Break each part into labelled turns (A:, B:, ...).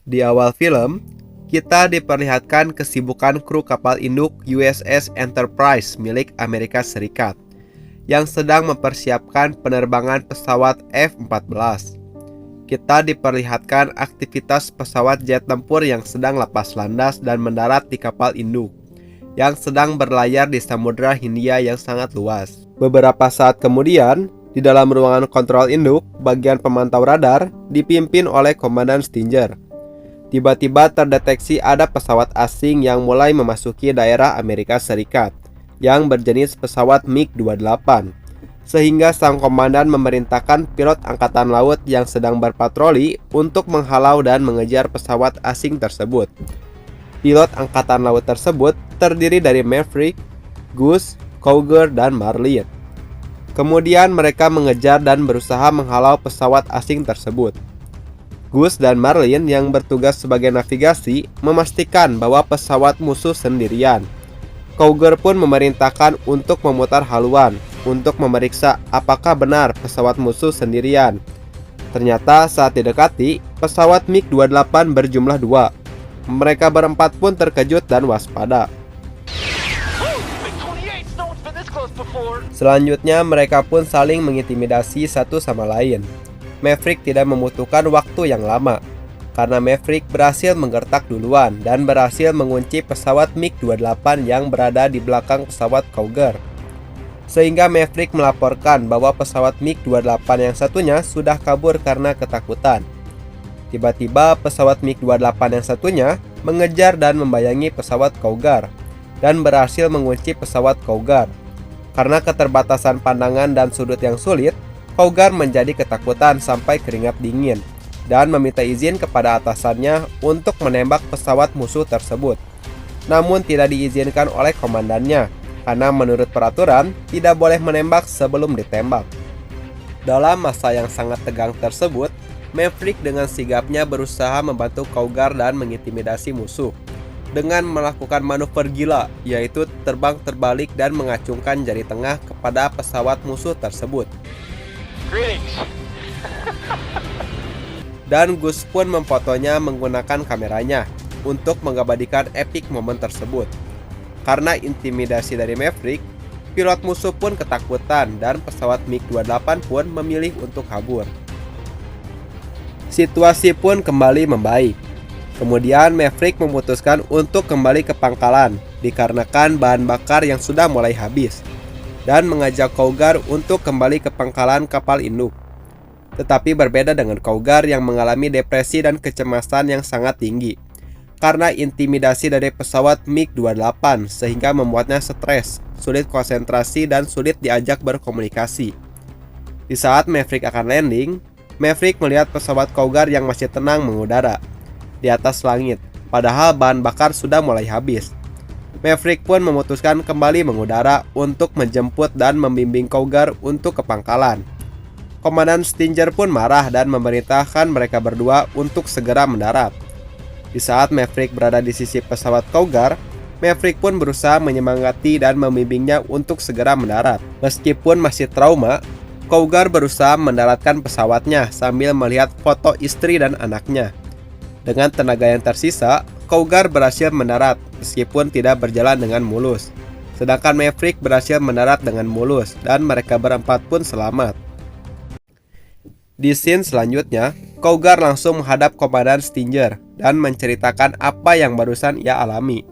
A: Di awal film, kita diperlihatkan kesibukan kru kapal induk USS Enterprise milik Amerika Serikat yang sedang mempersiapkan penerbangan pesawat F-14. Kita diperlihatkan aktivitas pesawat jet tempur yang sedang lepas landas dan mendarat di kapal induk yang sedang berlayar di Samudra Hindia yang sangat luas. Beberapa saat kemudian, di dalam ruangan kontrol induk, bagian pemantau radar dipimpin oleh Komandan Stinger. Tiba-tiba terdeteksi ada pesawat asing yang mulai memasuki daerah Amerika Serikat yang berjenis pesawat MiG-28, sehingga sang komandan memerintahkan pilot angkatan laut yang sedang berpatroli untuk menghalau dan mengejar pesawat asing tersebut. Pilot angkatan laut tersebut terdiri dari Maverick, Goose, Cougar, dan Marlin. Kemudian mereka mengejar dan berusaha menghalau pesawat asing tersebut. Goose dan Marlin yang bertugas sebagai navigasi memastikan bahwa pesawat musuh sendirian. Cougar pun memerintahkan untuk memutar haluan untuk memeriksa apakah benar pesawat musuh sendirian. Ternyata saat didekati, pesawat MiG-28 berjumlah 2. Mereka berempat pun terkejut dan waspada. Selanjutnya mereka pun saling mengintimidasi satu sama lain. Maverick tidak membutuhkan waktu yang lama, karena Maverick berhasil menggertak duluan dan berhasil mengunci pesawat MiG-28 yang berada di belakang pesawat Cougar. Sehingga Maverick melaporkan bahwa pesawat MiG-28 yang satunya sudah kabur karena ketakutan. Tiba-tiba pesawat MiG-28 yang satunya mengejar dan membayangi pesawat Cougar dan berhasil mengunci pesawat Cougar. Karena keterbatasan pandangan dan sudut yang sulit, Cougar menjadi ketakutan sampai keringat dingin dan meminta izin kepada atasannya untuk menembak pesawat musuh tersebut. Namun tidak diizinkan oleh komandannya, karena menurut peraturan tidak boleh menembak sebelum ditembak. Dalam masa yang sangat tegang tersebut, Maverick dengan sigapnya berusaha membantu Cougar dan mengintimidasi musuh dengan melakukan manuver gila, yaitu terbang terbalik dan mengacungkan jari tengah kepada pesawat musuh tersebut. Dan Goose pun memfotonya menggunakan kameranya untuk mengabadikan epic momen tersebut. Karena intimidasi dari Maverick, pilot musuh pun ketakutan dan pesawat MiG-28 pun memilih untuk kabur. Situasi pun kembali membaik. Kemudian Maverick memutuskan untuk kembali ke pangkalan dikarenakan bahan bakar yang sudah mulai habis dan mengajak Cougar untuk kembali ke pangkalan kapal induk. Tetapi berbeda dengan Cougar yang mengalami depresi dan kecemasan yang sangat tinggi karena intimidasi dari pesawat MiG-28 sehingga membuatnya stres, sulit konsentrasi dan sulit diajak berkomunikasi. Di saat Maverick akan landing, Maverick melihat pesawat Cougar yang masih tenang mengudara di atas langit, padahal bahan bakar sudah mulai habis. Maverick pun memutuskan kembali mengudara untuk menjemput dan membimbing Cougar untuk ke pangkalan. Komandan Stinger pun marah dan memerintahkan mereka berdua untuk segera mendarat. Di saat Maverick berada di sisi pesawat Cougar, Maverick pun berusaha menyemangati dan membimbingnya untuk segera mendarat. Meskipun masih trauma, Cougar berusaha mendaratkan pesawatnya sambil melihat foto istri dan anaknya. Dengan tenaga yang tersisa, Cougar berhasil mendarat meskipun tidak berjalan dengan mulus. Sedangkan Maverick berhasil mendarat dengan mulus dan mereka berempat pun selamat. Di scene selanjutnya, Cougar langsung menghadap Komandan Stinger dan menceritakan apa yang barusan ia alami.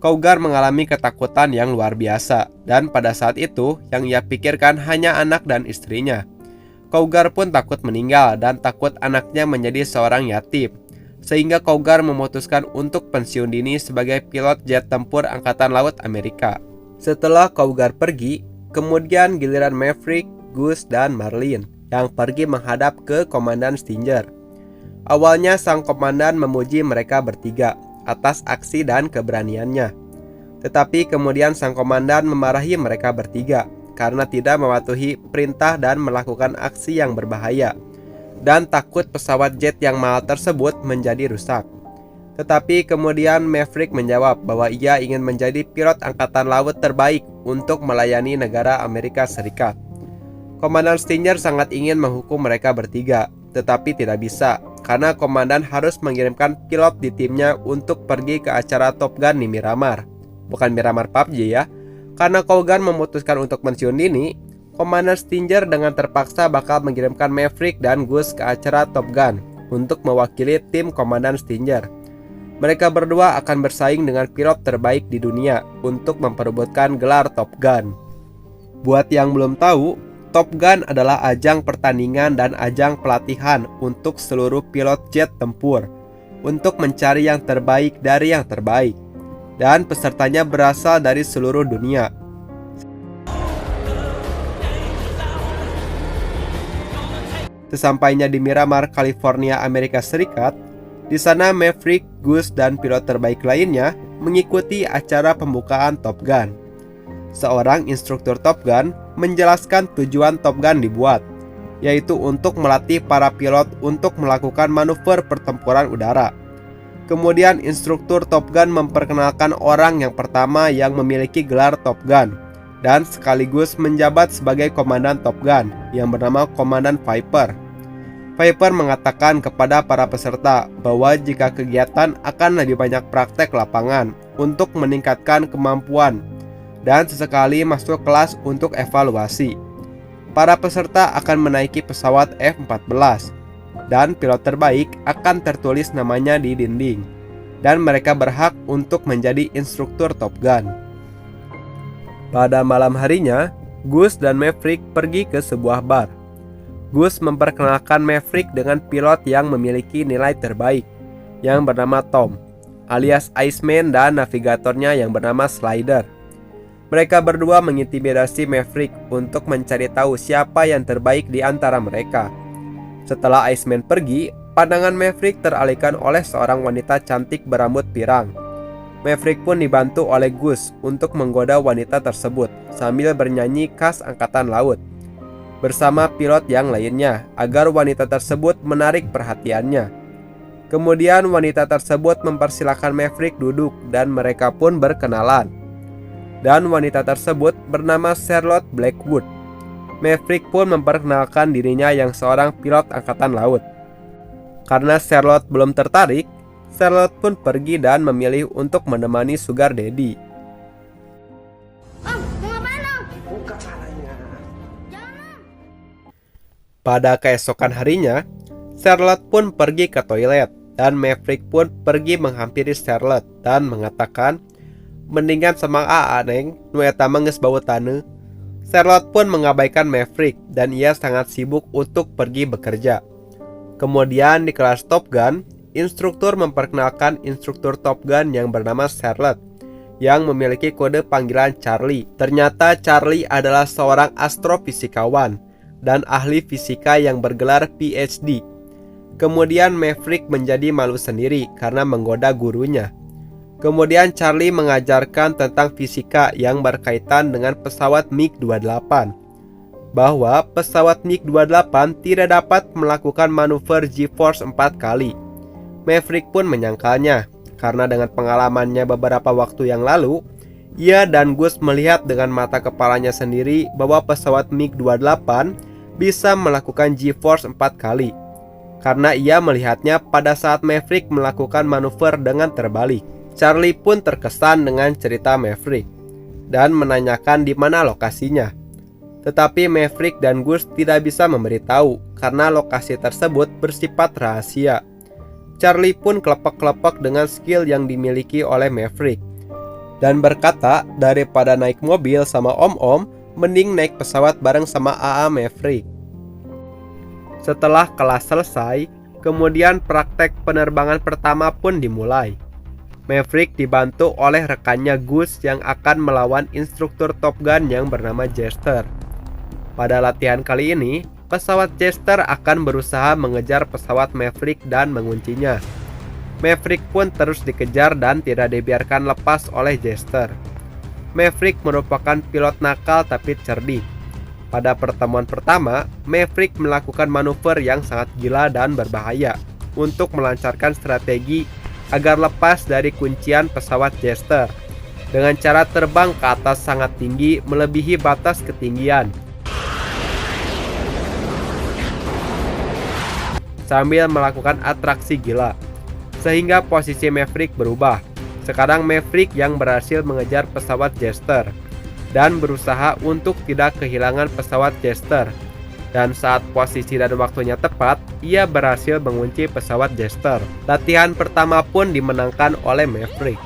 A: Cougar mengalami ketakutan yang luar biasa dan pada saat itu yang ia pikirkan hanya anak dan istrinya. Cougar pun takut meninggal dan takut anaknya menjadi seorang yatim. Sehingga Cougar memutuskan untuk pensiun dini sebagai pilot jet tempur Angkatan Laut Amerika. Setelah Cougar pergi, kemudian giliran Maverick, Goose, dan Marlin yang pergi menghadap ke Komandan Stinger. Awalnya sang komandan memuji mereka bertiga atas aksi dan keberaniannya. Tetapi kemudian sang komandan memarahi mereka bertiga karena tidak mematuhi perintah dan melakukan aksi yang berbahaya, dan takut pesawat jet yang mahal tersebut menjadi rusak. Tetapi kemudian Maverick menjawab bahwa ia ingin menjadi pilot angkatan laut terbaik untuk melayani negara Amerika Serikat. Komandan Stinger sangat ingin menghukum mereka bertiga, tetapi tidak bisa karena komandan harus mengirimkan pilot di timnya untuk pergi ke acara Top Gun di Miramar. Bukan Miramar PUBG ya. Karena Cougar memutuskan untuk pensiun dini, Komandan Stinger dengan terpaksa bakal mengirimkan Maverick dan Goose ke acara Top Gun untuk mewakili tim Komandan Stinger. Mereka berdua akan bersaing dengan pilot terbaik di dunia untuk memperebutkan gelar Top Gun. Buat yang belum tahu, Top Gun adalah ajang pertandingan dan ajang pelatihan untuk seluruh pilot jet tempur untuk mencari yang terbaik dari yang terbaik. Dan pesertanya berasal dari seluruh dunia. Sesampainya di Miramar, California, Amerika Serikat, di sana Maverick, Goose, dan pilot terbaik lainnya mengikuti acara pembukaan Top Gun. Seorang instruktur Top Gun menjelaskan tujuan Top Gun dibuat, yaitu untuk melatih para pilot untuk melakukan manuver pertempuran udara. Kemudian instruktur Top Gun memperkenalkan orang yang pertama yang memiliki gelar Top Gun dan sekaligus menjabat sebagai komandan Top Gun yang bernama Komandan Viper. Viper mengatakan kepada para peserta bahwa jika kegiatan akan lebih banyak praktek lapangan untuk meningkatkan kemampuan dan sesekali masuk kelas untuk evaluasi. Para peserta akan menaiki pesawat F-14 dan pilot terbaik akan tertulis namanya di dinding, dan mereka berhak untuk menjadi instruktur Top Gun. Pada malam harinya, Goose dan Maverick pergi ke sebuah bar. Goose memperkenalkan Maverick dengan pilot yang memiliki nilai terbaik, yang bernama Tom, alias Iceman, dan navigatornya yang bernama Slider. Mereka berdua mengintimidasi Maverick untuk mencari tahu siapa yang terbaik di antara mereka. Setelah Iceman pergi, pandangan Maverick teralihkan oleh seorang wanita cantik berambut pirang. Maverick pun dibantu oleh Goose untuk menggoda wanita tersebut sambil bernyanyi khas angkatan laut bersama pilot yang lainnya agar wanita tersebut menarik perhatiannya. Kemudian wanita tersebut mempersilahkan Maverick duduk dan mereka pun berkenalan. Dan wanita tersebut bernama Charlotte Blackwood. Maverick pun memperkenalkan dirinya yang seorang pilot angkatan laut. Karena Charlotte belum tertarik, Charlotte pun pergi dan memilih untuk menemani Sugar Daddy.
B: Om, mau ngapain om?
C: Buka caranya.
B: Jangan om.
A: Pada keesokan harinya, Charlotte pun pergi ke toilet dan Maverick pun pergi menghampiri Charlotte dan mengatakan, "Mendingan sama aa neng, nu eta mah geus bau taneuh." Charlotte pun mengabaikan Maverick dan ia sangat sibuk untuk pergi bekerja. Kemudian di kelas Top Gun, instruktur memperkenalkan instruktur Top Gun yang bernama Charlotte yang memiliki kode panggilan Charlie. Ternyata Charlie adalah seorang astrofisikawan dan ahli fisika yang bergelar PhD. Kemudian Maverick menjadi malu sendiri karena menggoda gurunya. Kemudian Charlie mengajarkan tentang fisika yang berkaitan dengan pesawat MiG-28, bahwa pesawat MiG-28 tidak dapat melakukan manuver G-force 4 kali. Maverick pun menyangkalnya, karena dengan pengalamannya beberapa waktu yang lalu, ia dan Goose melihat dengan mata kepalanya sendiri bahwa pesawat MiG-28 bisa melakukan G-force 4 kali, karena ia melihatnya pada saat Maverick melakukan manuver dengan terbalik. Charlie pun terkesan dengan cerita Maverick dan menanyakan di mana lokasinya. Tetapi Maverick dan Goose tidak bisa memberitahu karena lokasi tersebut bersifat rahasia. Charlie pun kelepek-kelepek dengan skill yang dimiliki oleh Maverick dan berkata daripada naik mobil sama om-om, mending naik pesawat bareng sama AA Maverick. Setelah kelas selesai, kemudian praktek penerbangan pertama pun dimulai. Maverick dibantu oleh rekannya Goose yang akan melawan instruktur Top Gun yang bernama Jester. Pada latihan kali ini, pesawat Jester akan berusaha mengejar pesawat Maverick dan menguncinya. Maverick pun terus dikejar dan tidak dibiarkan lepas oleh Jester. Maverick merupakan pilot nakal tapi cerdik. Pada pertemuan pertama, Maverick melakukan manuver yang sangat gila dan berbahaya untuk melancarkan strategi agar lepas dari kuncian pesawat Jester dengan cara terbang ke atas sangat tinggi melebihi batas ketinggian. sambil melakukan atraksi gila. Sehingga posisi Maverick berubah. Sekarang Maverick yang berhasil mengejar pesawat Jester dan berusaha untuk tidak kehilangan pesawat Jester. Dan saat posisi dan waktunya tepat, ia berhasil mengunci pesawat Jester. Latihan pertama pun dimenangkan oleh Maverick.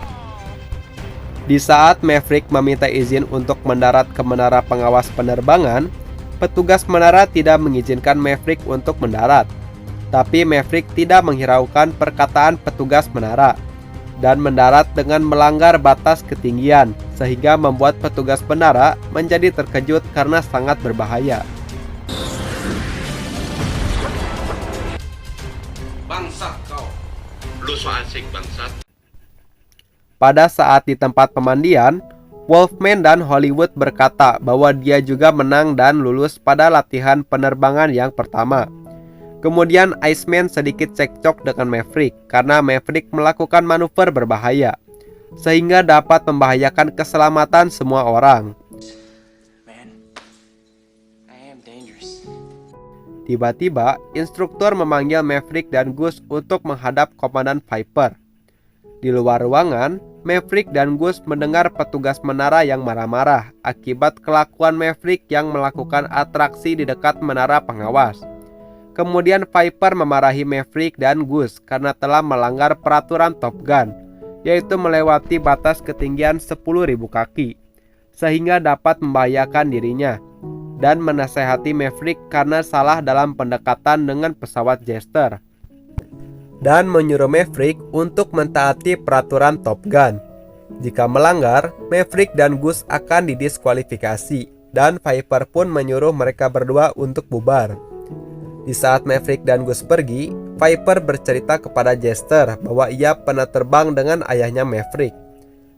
A: Di saat Maverick meminta izin untuk mendarat ke menara pengawas penerbangan, petugas menara tidak mengizinkan Maverick untuk mendarat. Tapi Maverick tidak menghiraukan perkataan petugas menara dan mendarat dengan melanggar batas ketinggian, sehingga membuat petugas menara menjadi terkejut karena sangat berbahaya.
C: Bangsat kau, lu so asik bangsat.
A: Pada saat di tempat pemandian, Wolfman dan Hollywood berkata bahwa dia juga menang dan lulus pada latihan penerbangan yang pertama. Kemudian Iceman sedikit cekcok dengan Maverick karena Maverick melakukan manuver berbahaya, sehingga dapat membahayakan keselamatan semua orang. Tiba-tiba, instruktur memanggil Maverick dan Gus untuk menghadap Komandan Viper. Di luar ruangan, Maverick dan Gus mendengar petugas menara yang marah-marah akibat kelakuan Maverick yang melakukan atraksi di dekat menara pengawas. Kemudian Viper memarahi Maverick dan Gus karena telah melanggar peraturan Top Gun, yaitu melewati batas ketinggian 10.000 kaki, sehingga dapat membahayakan dirinya, dan menasehati Maverick karena salah dalam pendekatan dengan pesawat Jester, dan menyuruh Maverick untuk mentaati peraturan Top Gun. Jika melanggar, Maverick dan Gus akan didiskualifikasi, dan Viper pun menyuruh mereka berdua untuk bubar. Di saat Maverick dan Gus pergi, Viper bercerita kepada Jester bahwa ia pernah terbang dengan ayahnya Maverick.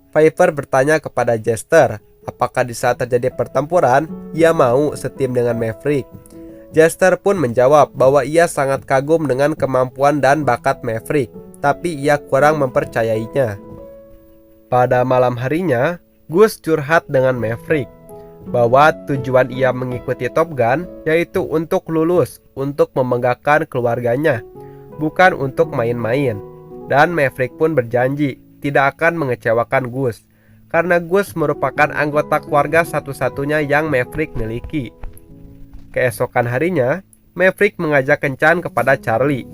A: Viper bertanya kepada Jester apakah di saat terjadi pertempuran, ia mau setim dengan Maverick. Jester pun menjawab bahwa ia sangat kagum dengan kemampuan dan bakat Maverick, tapi ia kurang mempercayainya. Pada malam harinya, Gus curhat dengan Maverick bahwa tujuan ia mengikuti Top Gun yaitu untuk lulus, untuk membanggakan keluarganya, bukan untuk main-main. Dan Maverick pun berjanji tidak akan mengecewakan Gus, karena Gus merupakan anggota keluarga satu-satunya yang Maverick miliki. Keesokan harinya, Maverick mengajak kencan kepada Charlie.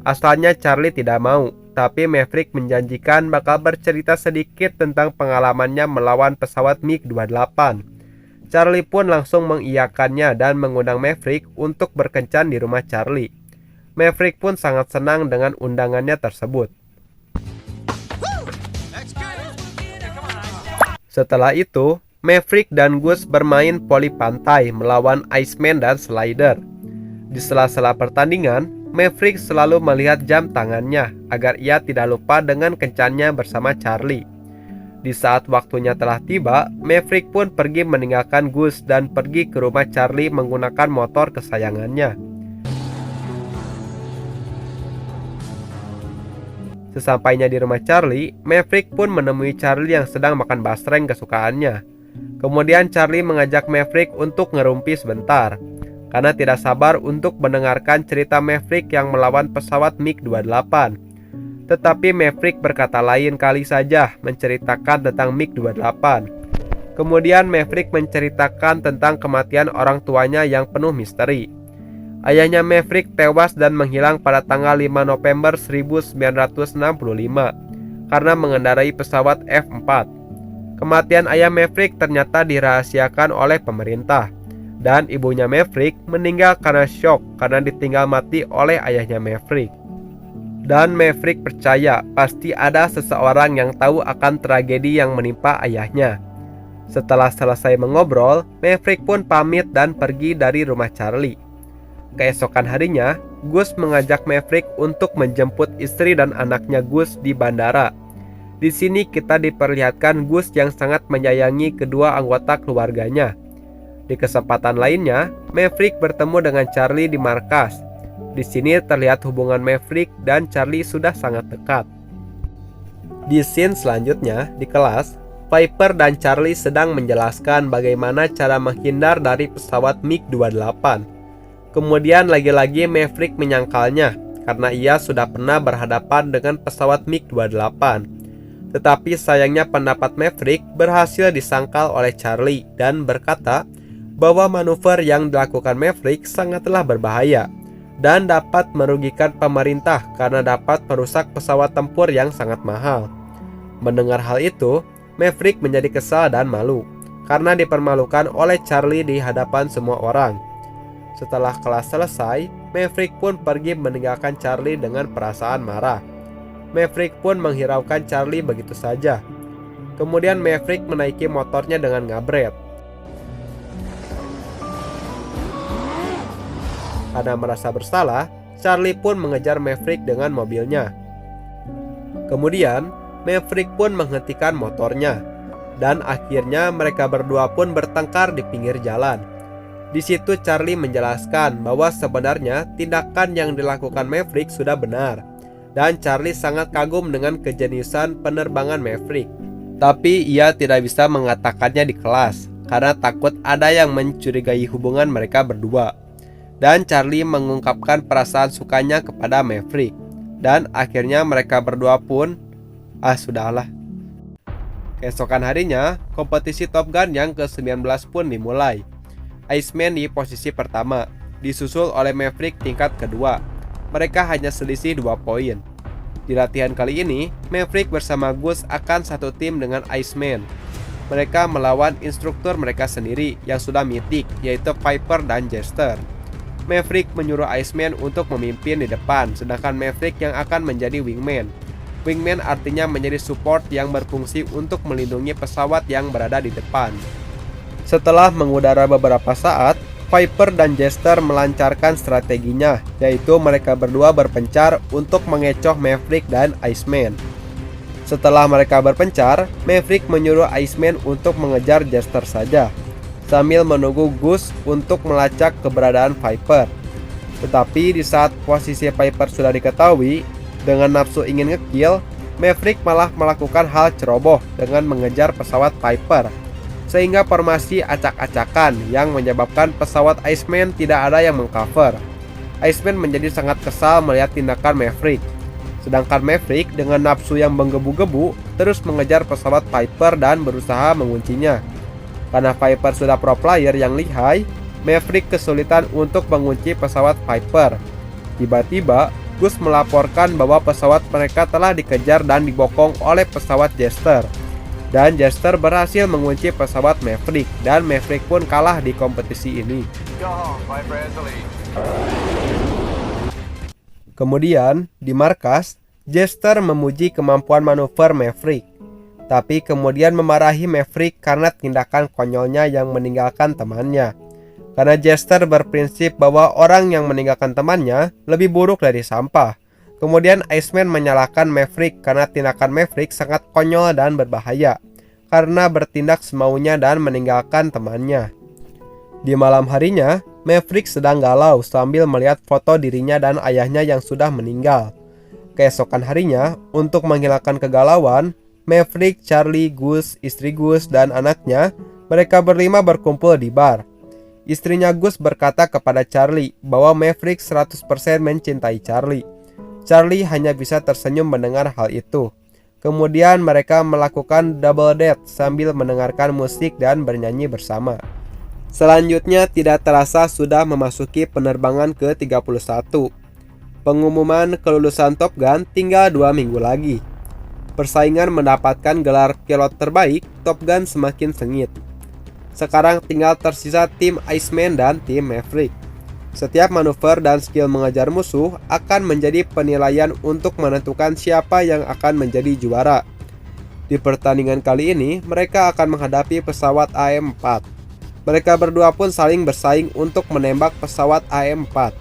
A: Asalnya Charlie tidak mau, tapi Maverick menjanjikan bakal bercerita sedikit tentang pengalamannya melawan pesawat MiG-28. Charlie pun langsung mengiyakannya dan mengundang Maverick untuk berkencan di rumah Charlie. Maverick pun sangat senang dengan undangannya tersebut. Setelah itu, Maverick dan Gus bermain poli pantai melawan Iceman dan Slider. Di sela-sela pertandingan, Maverick selalu melihat jam tangannya agar ia tidak lupa dengan kencannya bersama Charlie. Di saat waktunya telah tiba, Maverick pun pergi meninggalkan Gus dan pergi ke rumah Charlie menggunakan motor kesayangannya. Sesampainya di rumah Charlie, Maverick pun menemui Charlie yang sedang makan basreng kesukaannya. Kemudian Charlie mengajak Maverick untuk ngerumpi sebentar, karena tidak sabar untuk mendengarkan cerita Maverick yang melawan pesawat MiG-28. Tetapi Maverick berkata lain kali saja menceritakan tentang MiG-28. Kemudian Maverick menceritakan tentang kematian orang tuanya yang penuh misteri. Ayahnya Maverick tewas dan menghilang pada tanggal 5 November 1965 karena mengendarai pesawat F-4. Kematian ayah Maverick ternyata dirahasiakan oleh pemerintah, dan ibunya Maverick meninggal karena syok karena ditinggal mati oleh ayahnya Maverick. Dan Maverick percaya pasti ada seseorang yang tahu akan tragedi yang menimpa ayahnya. Setelah selesai mengobrol, Maverick pun pamit dan pergi dari rumah Charlie. Keesokan harinya, Gus mengajak Maverick untuk menjemput istri dan anaknya Gus di bandara. Di sini kita diperlihatkan Gus yang sangat menyayangi kedua anggota keluarganya. Di kesempatan lainnya, Maverick bertemu dengan Charlie di markas. Di sini terlihat hubungan Maverick dan Charlie sudah sangat dekat. Di scene selanjutnya, di kelas, Viper dan Charlie sedang menjelaskan bagaimana cara menghindar dari pesawat MiG-28. Kemudian lagi-lagi Maverick menyangkalnya, karena ia sudah pernah berhadapan dengan pesawat MiG-28. Tetapi sayangnya pendapat Maverick berhasil disangkal oleh Charlie dan berkata bahwa manuver yang dilakukan Maverick sangatlah berbahaya dan dapat merugikan pemerintah karena dapat merusak pesawat tempur yang sangat mahal. Mendengar hal itu, Maverick menjadi kesal dan malu karena dipermalukan oleh Charlie di hadapan semua orang. Setelah kelas selesai, Maverick pun pergi meninggalkan Charlie dengan perasaan marah. Maverick pun menghiraukan Charlie begitu saja. Kemudian Maverick menaiki motornya dengan ngabret. Karena merasa bersalah, Charlie pun mengejar Maverick dengan mobilnya. Kemudian, Maverick pun menghentikan motornya. Dan akhirnya mereka berdua pun bertengkar di pinggir jalan. Di situ Charlie menjelaskan bahwa sebenarnya tindakan yang dilakukan Maverick sudah benar. Dan Charlie sangat kagum dengan kejeniusan penerbangan Maverick. Tapi ia tidak bisa mengatakannya di kelas karena takut ada yang mencurigai hubungan mereka berdua. Dan Charlie mengungkapkan perasaan sukanya kepada Maverick. Dan akhirnya mereka berdua pun sudahlah. Keesokan harinya, kompetisi Top Gun yang ke-19 pun dimulai. Iceman di posisi pertama, disusul oleh Maverick tingkat kedua. Mereka hanya selisih 2 poin. Di latihan kali ini, Maverick bersama Gus akan satu tim dengan Iceman. Mereka melawan instruktur mereka sendiri yang sudah mitik, yaitu Piper dan Jester. Maverick menyuruh Iceman untuk memimpin di depan, sedangkan Maverick yang akan menjadi wingman. Wingman artinya menjadi support yang berfungsi untuk melindungi pesawat yang berada di depan. Setelah mengudara beberapa saat, Piper dan Jester melancarkan strateginya, yaitu mereka berdua berpencar untuk mengecoh Maverick dan Iceman. Setelah mereka berpencar, Maverick menyuruh Iceman untuk mengejar Jester saja, sambil menunggu Gus untuk melacak keberadaan Piper. Tetapi di saat posisi Piper sudah diketahui, dengan nafsu ingin ngekill, Maverick malah melakukan hal ceroboh dengan mengejar pesawat Piper, sehingga formasi acak-acakan yang menyebabkan pesawat Iceman tidak ada yang mengcover. Iceman menjadi sangat kesal melihat tindakan Maverick. Sedangkan Maverick dengan nafsu yang menggebu-gebu terus mengejar pesawat Piper dan berusaha menguncinya. Karena Piper sudah pro player yang lihai, Maverick kesulitan untuk mengunci pesawat Piper. Tiba-tiba, Gus melaporkan bahwa pesawat mereka telah dikejar dan dibokong oleh pesawat Jester. Dan Jester berhasil mengunci pesawat Maverick, dan Maverick pun kalah di kompetisi ini. Kemudian, di markas, Jester memuji kemampuan manuver Maverick, tapi kemudian memarahi Maverick karena tindakan konyolnya yang meninggalkan temannya. Karena Jester berprinsip bahwa orang yang meninggalkan temannya lebih buruk dari sampah. Kemudian Iceman menyalahkan Maverick karena tindakan Maverick sangat konyol dan berbahaya karena bertindak semaunya dan meninggalkan temannya. Di malam harinya, Maverick sedang galau sambil melihat foto dirinya dan ayahnya yang sudah meninggal. Keesokan harinya, untuk menghilangkan kegalauan, Maverick, Charlie, Gus, istri Gus, dan anaknya, mereka berlima berkumpul di bar. Istrinya Gus berkata kepada Charlie bahwa Maverick 100% mencintai Charlie. Charlie hanya bisa tersenyum mendengar hal itu. Kemudian mereka melakukan double date sambil mendengarkan musik dan bernyanyi bersama. Selanjutnya tidak terasa sudah memasuki penerbangan ke-31. Pengumuman kelulusan Top Gun tinggal 2 minggu lagi. Persaingan mendapatkan gelar pilot terbaik Top Gun semakin sengit. Sekarang tinggal tersisa tim Iceman dan tim Maverick. Setiap manuver dan skill mengejar musuh akan menjadi penilaian untuk menentukan siapa yang akan menjadi juara. Di pertandingan kali ini, mereka akan menghadapi pesawat AM-4. Mereka berdua pun saling bersaing untuk menembak pesawat AM-4.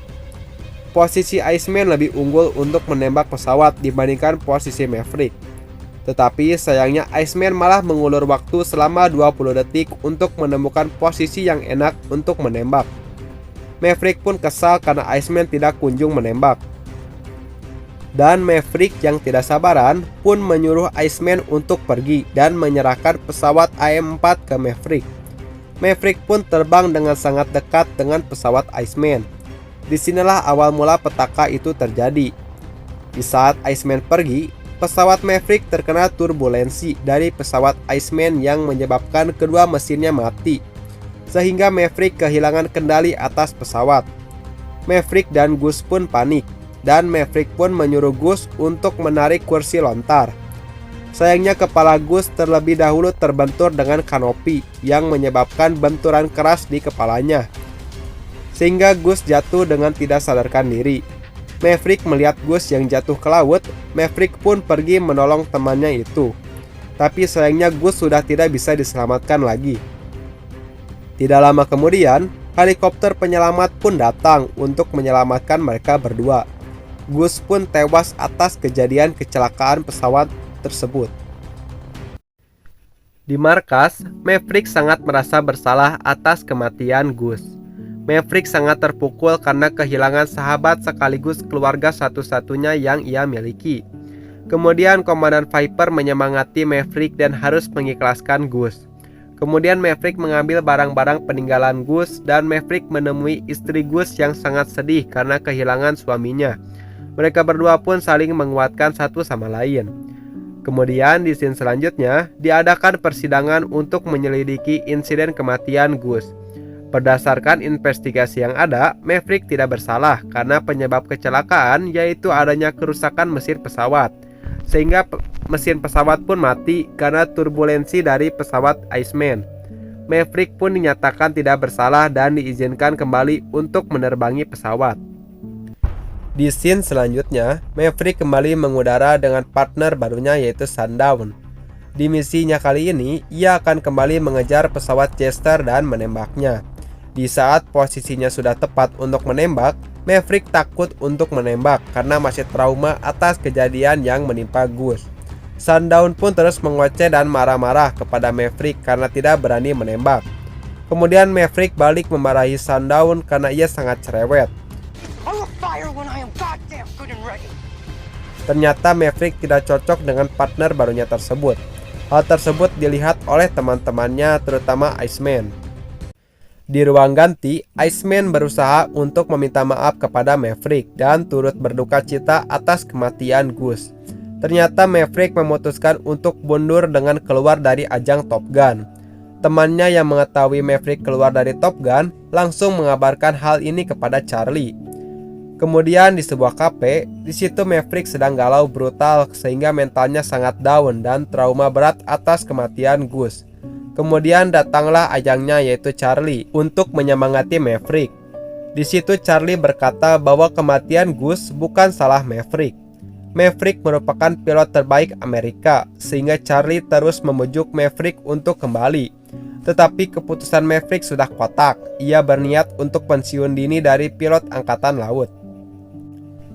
A: Posisi Iceman lebih unggul untuk menembak pesawat dibandingkan posisi Maverick. Tetapi sayangnya Iceman malah mengulur waktu selama 20 detik untuk menemukan posisi yang enak untuk menembak. Maverick pun kesal karena Iceman tidak kunjung menembak. Dan Maverick yang tidak sabaran pun menyuruh Iceman untuk pergi dan menyerahkan pesawat AM-4 ke Maverick. Maverick pun terbang dengan sangat dekat dengan pesawat Iceman. Disinilah awal mula petaka itu terjadi. Di saat Iceman pergi, pesawat Maverick terkena turbulensi dari pesawat Iceman yang menyebabkan kedua mesinnya mati, sehingga Maverick kehilangan kendali atas pesawat. Maverick dan Gus pun panik, dan Maverick pun menyuruh Gus untuk menarik kursi lontar. Sayangnya kepala Gus terlebih dahulu terbentur dengan kanopi yang menyebabkan benturan keras di kepalanya, sehingga Gus jatuh dengan tidak sadarkan diri. Maverick melihat Gus yang jatuh ke laut. Maverick pun pergi menolong temannya itu. Tapi sayangnya Gus sudah tidak bisa diselamatkan lagi. Tidak lama kemudian, helikopter penyelamat pun datang untuk menyelamatkan mereka berdua. Gus pun tewas atas kejadian kecelakaan pesawat tersebut. Di markas, Maverick sangat merasa bersalah atas kematian Gus. Maverick sangat terpukul karena kehilangan sahabat sekaligus keluarga satu-satunya yang ia miliki. Kemudian Komandan Viper menyemangati Maverick dan harus mengikhlaskan Gus. Kemudian Maverick mengambil barang-barang peninggalan Gus dan Maverick menemui istri Gus yang sangat sedih karena kehilangan suaminya. Mereka berdua pun saling menguatkan satu sama lain. Kemudian di scene selanjutnya diadakan persidangan untuk menyelidiki insiden kematian Gus. Berdasarkan investigasi yang ada, Maverick tidak bersalah karena penyebab kecelakaan yaitu adanya kerusakan mesin pesawat, sehingga mesin pesawat pun mati karena turbulensi dari pesawat Iceman. Maverick pun dinyatakan tidak bersalah dan diizinkan kembali untuk menerbangi pesawat. Di scene selanjutnya, Maverick kembali mengudara dengan partner barunya yaitu Sundown. Di misinya kali ini, ia akan kembali mengejar pesawat Jester dan menembaknya. Di saat posisinya sudah tepat untuk menembak, Maverick takut untuk menembak karena masih trauma atas kejadian yang menimpa Gus. Sundown pun terus mengoceh dan marah-marah kepada Maverick karena tidak berani menembak. Kemudian Maverick balik memarahi Sundown karena ia sangat cerewet. Ternyata Maverick tidak cocok dengan partner barunya tersebut. Hal tersebut dilihat oleh teman-temannya, terutama Iceman. Di ruang ganti, Iceman berusaha untuk meminta maaf kepada Maverick dan turut berduka cita atas kematian Gus. Ternyata Maverick memutuskan untuk mundur dengan keluar dari ajang Top Gun. Temannya yang mengetahui Maverick keluar dari Top Gun langsung mengabarkan hal ini kepada Charlie. Kemudian di sebuah kafe, di situ Maverick sedang galau brutal sehingga mentalnya sangat down dan trauma berat atas kematian Gus. Kemudian datanglah ayangnya yaitu Charlie untuk menyemangati Maverick. Di situ Charlie berkata bahwa kematian Gus bukan salah Maverick. Maverick merupakan pilot terbaik Amerika, sehingga Charlie terus memujuk Maverick untuk kembali. Tetapi keputusan Maverick sudah kotak. Ia berniat untuk pensiun dini dari pilot angkatan laut.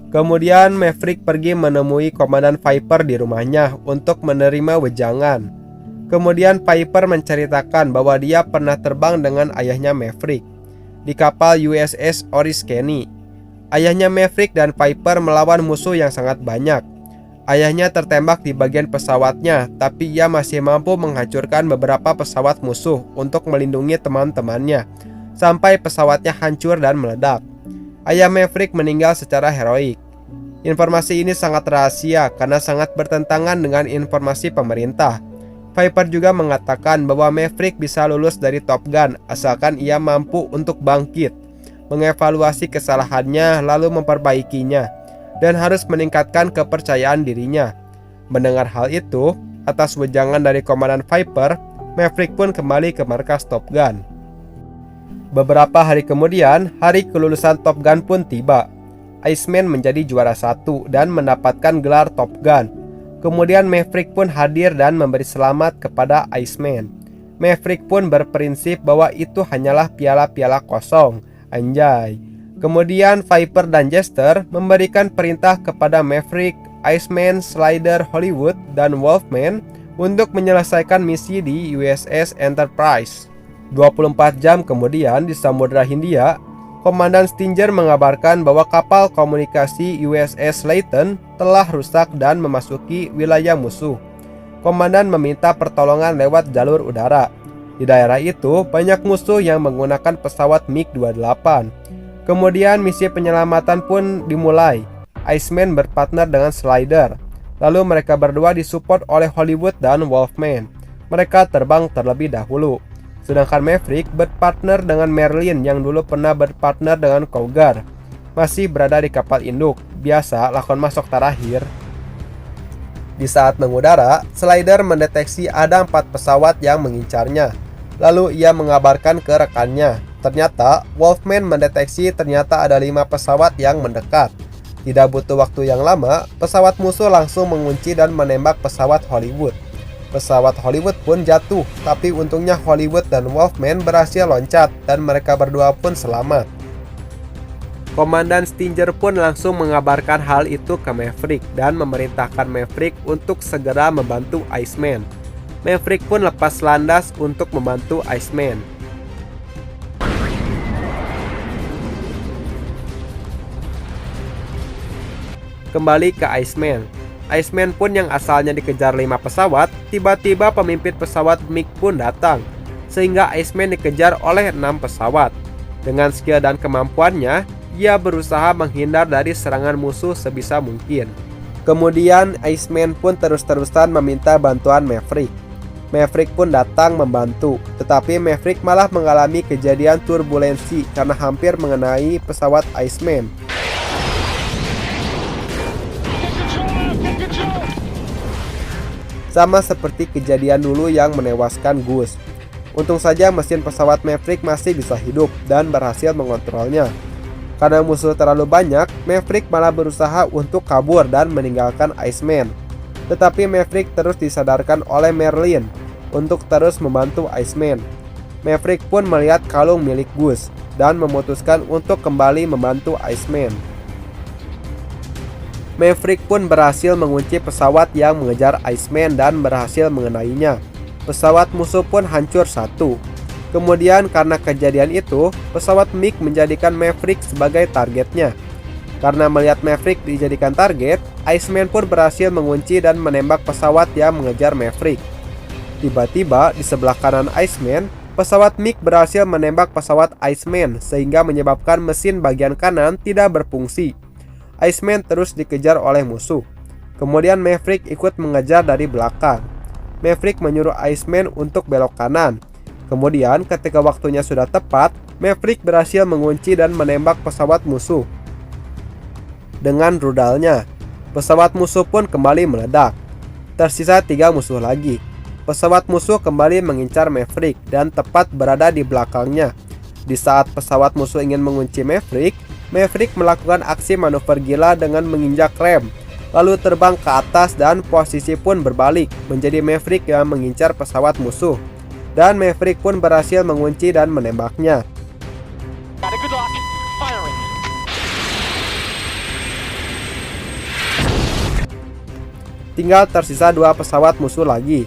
A: Kemudian Maverick pergi menemui Komandan Viper di rumahnya untuk menerima wejangan. Kemudian Viper menceritakan bahwa dia pernah terbang dengan ayahnya Maverick di kapal USS Oriskany. Ayahnya Maverick dan Viper melawan musuh yang sangat banyak. Ayahnya tertembak di bagian pesawatnya, tapi ia masih mampu menghancurkan beberapa pesawat musuh untuk melindungi teman-temannya, sampai pesawatnya hancur dan meledak. Ayah Maverick meninggal secara heroik. Informasi ini sangat rahasia karena sangat bertentangan dengan informasi pemerintah. Viper juga mengatakan bahwa Maverick bisa lulus dari Top Gun asalkan ia mampu untuk bangkit, mengevaluasi kesalahannya lalu memperbaikinya, dan harus meningkatkan kepercayaan dirinya. Mendengar hal itu, atas wejangan dari Komandan Viper, Maverick pun kembali ke markas Top Gun. Beberapa hari kemudian, hari kelulusan Top Gun pun tiba. Iceman menjadi juara 1 dan mendapatkan gelar Top Gun. Kemudian Maverick pun hadir dan memberi selamat kepada Iceman. Maverick pun berprinsip bahwa itu hanyalah piala-piala kosong. Anjay. Kemudian Viper dan Jester memberikan perintah kepada Maverick, Iceman, Slider, Hollywood, dan Wolfman untuk menyelesaikan misi di USS Enterprise. 24 jam kemudian di Samudra Hindia, Komandan Stinger mengabarkan bahwa kapal komunikasi USS Layton telah rusak dan memasuki wilayah musuh. Komandan meminta pertolongan lewat jalur udara. Di daerah itu banyak musuh yang menggunakan pesawat MiG-28. Kemudian misi penyelamatan pun dimulai. Iceman berpartner dengan Slider. Lalu mereka berdua disupport oleh Hollywood dan Wolfman. Mereka terbang terlebih dahulu. Sedangkan Maverick berpartner dengan Merlin yang dulu pernah berpartner dengan Cougar. Masih berada di kapal induk. Biasa lakon masuk terakhir. Di saat mengudara, Slider mendeteksi ada 4 pesawat yang mengincarnya. Lalu ia mengabarkan ke rekannya. Ternyata Wolfman mendeteksi ternyata ada 5 pesawat yang mendekat. Tidak butuh waktu yang lama, pesawat musuh langsung mengunci dan menembak pesawat Hollywood. Pesawat Hollywood pun jatuh, tapi untungnya Hollywood dan Wolfman berhasil loncat dan mereka berdua pun selamat. Komandan Stinger pun langsung mengabarkan hal itu ke Maverick dan memerintahkan Maverick untuk segera membantu Iceman. Maverick pun lepas landas untuk membantu Iceman. Kembali ke Iceman. Iceman pun yang asalnya dikejar 5 pesawat, tiba-tiba pemimpin pesawat MiG pun datang, sehingga Iceman dikejar oleh 6 pesawat. Dengan skill dan kemampuannya, ia berusaha menghindar dari serangan musuh sebisa mungkin. Kemudian Iceman pun terus-terusan meminta bantuan Maverick. Maverick pun datang membantu, tetapi Maverick malah mengalami kejadian turbulensi karena hampir mengenai pesawat Iceman. Sama seperti kejadian dulu yang menewaskan Gus. Untung saja mesin pesawat Maverick masih bisa hidup dan berhasil mengontrolnya. Karena musuh terlalu banyak, Maverick malah berusaha untuk kabur dan meninggalkan Iceman. Tetapi Maverick terus disadarkan oleh Merlin untuk terus membantu Iceman. Maverick pun melihat kalung milik Gus dan memutuskan untuk kembali membantu Iceman. Maverick pun berhasil mengunci pesawat yang mengejar Iceman dan berhasil mengenainya. Pesawat musuh pun hancur 1. Kemudian karena kejadian itu, pesawat MiG menjadikan Maverick sebagai targetnya. Karena melihat Maverick dijadikan target, Iceman pun berhasil mengunci dan menembak pesawat yang mengejar Maverick. Tiba-tiba di sebelah kanan Iceman, pesawat MiG berhasil menembak pesawat Iceman sehingga menyebabkan mesin bagian kanan tidak berfungsi. Iceman terus dikejar oleh musuh. Kemudian Maverick ikut mengejar dari belakang. Maverick menyuruh Iceman untuk belok kanan. Kemudian ketika waktunya sudah tepat, Maverick berhasil mengunci dan menembak pesawat musuh dengan rudalnya. Pesawat musuh pun kembali meledak. Tersisa 3 musuh lagi. Pesawat musuh kembali mengincar Maverick dan tepat berada di belakangnya. Di saat pesawat musuh ingin mengunci Maverick, Maverick melakukan aksi manuver gila dengan menginjak rem, lalu terbang ke atas dan posisi pun berbalik menjadi Maverick yang mengincar pesawat musuh. Dan Maverick pun berhasil mengunci dan menembaknya. Tinggal tersisa 2 pesawat musuh lagi.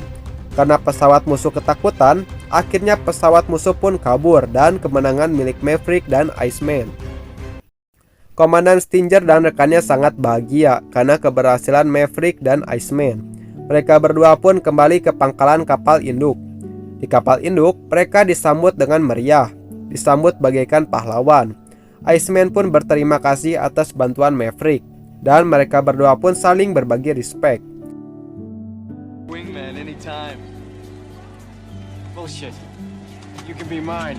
A: Karena pesawat musuh ketakutan, akhirnya pesawat musuh pun kabur dan kemenangan milik Maverick dan Iceman. Komandan Stinger dan rekannya sangat bahagia karena keberhasilan Maverick dan Iceman. Mereka berdua pun kembali ke pangkalan kapal induk. Di kapal induk, mereka disambut dengan meriah, disambut bagaikan pahlawan. Iceman pun berterima kasih atas bantuan Maverick, dan mereka berdua pun saling berbagi respect.
D: Wingman anytime. Bullshit. You can be mine.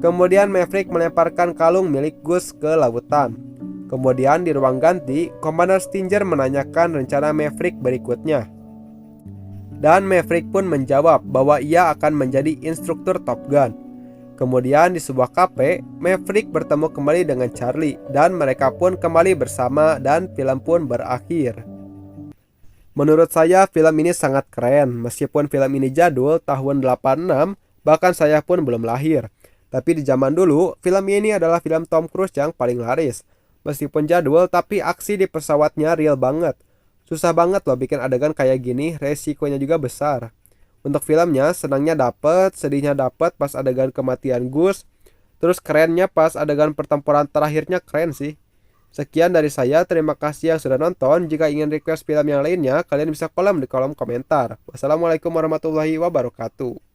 A: Kemudian Maverick melemparkan kalung milik Gus ke lautan. Kemudian di ruang ganti, Komandan Stinger menanyakan rencana Maverick berikutnya. Dan Maverick pun menjawab bahwa ia akan menjadi instruktur Top Gun. Kemudian di sebuah kafe, Maverick bertemu kembali dengan Charlie dan mereka pun kembali bersama dan film pun berakhir. Menurut saya film ini sangat keren. Meskipun film ini jadul tahun 86, bahkan saya pun belum lahir. Tapi di zaman dulu, film ini adalah film Tom Cruise yang paling laris. Meskipun jadul, tapi aksi di pesawatnya real banget. Susah banget loh bikin adegan kayak gini, resikonya juga besar. Untuk filmnya, senangnya dapet, sedihnya dapet pas adegan kematian Gus. Terus kerennya pas adegan pertempuran terakhirnya keren sih. Sekian dari saya, terima kasih yang sudah nonton. Jika ingin request film yang lainnya, kalian bisa kolom di kolom komentar. Wassalamualaikum warahmatullahi wabarakatuh.